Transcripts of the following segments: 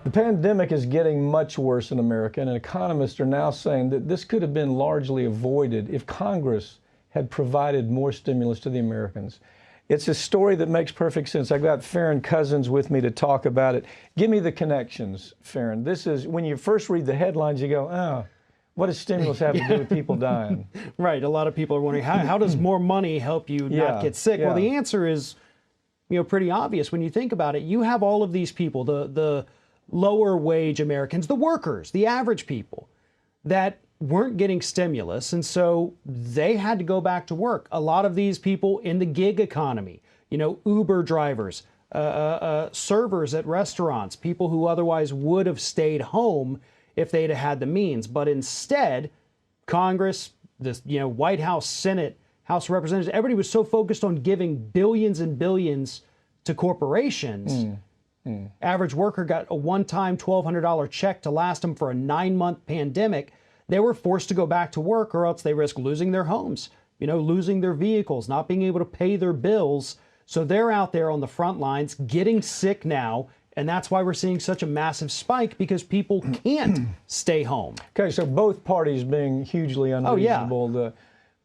The pandemic is getting much worse in America, and economists are now saying that this could have been largely avoided if Congress had provided more stimulus to the Americans. It's a story that makes perfect sense. I got Farron Cousins with me to talk about it. Give me the connections, Farron. This is, when you first read the headlines, you go, oh, what does stimulus have to do with people dying? Right. A lot of people are wondering, how does more money help you not get sick? Well, the answer is, pretty obvious when you think about it. You have all of these people, the lower wage Americans, the workers, the average people that weren't getting stimulus, and so they had to go back to work. A lot of these people in the gig economy, Uber drivers, servers at restaurants, people who otherwise would have stayed home if they'd have had the means. But instead, Congress, this White House, Senate, House of Representatives, everybody was so focused on giving billions and billions to corporations. Average worker got a one-time $1,200 check to last them for a 9-month pandemic. They were forced to go back to work, or else they risk losing their homes, losing their vehicles, not being able to pay their bills. So they're out there on the front lines getting sick now. And that's why we're seeing such a massive spike, because people can't stay home. Okay, so both parties being hugely unreasonable. Oh, yeah.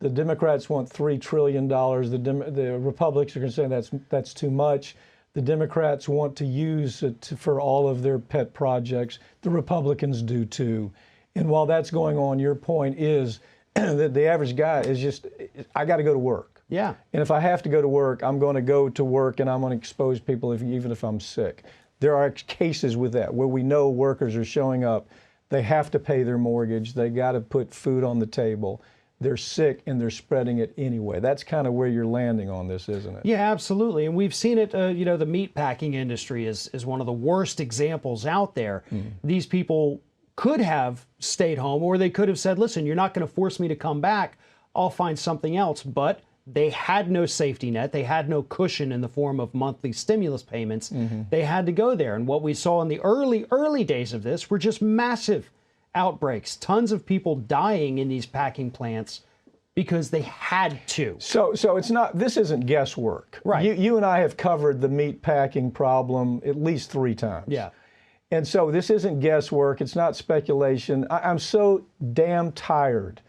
The Democrats want $3 trillion. The Republicans are going to say that's too much. The Democrats want to use it for all of their pet projects. The Republicans do too. And while that's going on, your point is that the average guy is just, I got to go to work. Yeah. And if I have to go to work, I'm going to go to work, and I'm going to expose people even if I'm sick. There are cases with that where we know workers are showing up. They have to pay their mortgage. They got to put food on the table. They're sick, and they're spreading it anyway. That's kind of where you're landing on this, isn't it? Yeah, absolutely. And we've seen it, the meat packing industry is one of the worst examples out there. These people could have stayed home, or they could have said, listen, you're not going to force me to come back. I'll find something else. But they had no safety net. They had no cushion in the form of monthly stimulus payments. They had to go there. And what we saw in the early days of this were just massive outbreaks, tons of people dying in these packing plants because they had to. So it's not, this isn't guesswork. Right. You and I have covered the meat packing problem at least 3 times. Yeah. And so this isn't guesswork. It's not speculation. I'm so damn tired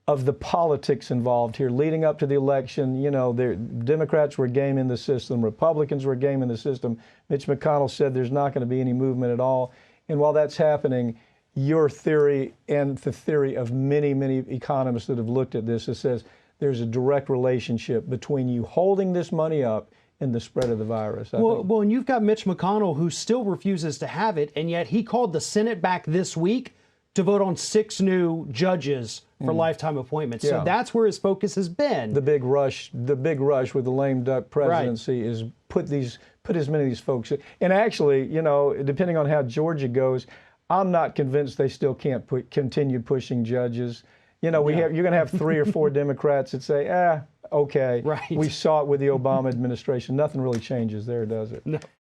of the politics involved here leading up to the election. The Democrats were gaming the system. Republicans were gaming the system. Mitch McConnell said there's not going to be any movement at all. And while that's happening, your theory and the theory of many, many economists that have looked at this, it says there's a direct relationship between you holding this money up and the spread of the virus. Well, and you've got Mitch McConnell, who still refuses to have it, and yet he called the Senate back this week to vote on 6 new judges for lifetime appointments. So that's where his focus has been. The big rush with the lame duck presidency is put as many of these folks in. And actually, depending on how Georgia goes, I'm not convinced they still can't continue pushing judges. You're going to have 3 or 4 Democrats that say, okay. Right. We saw it with the Obama administration. Nothing really changes there, does it? No.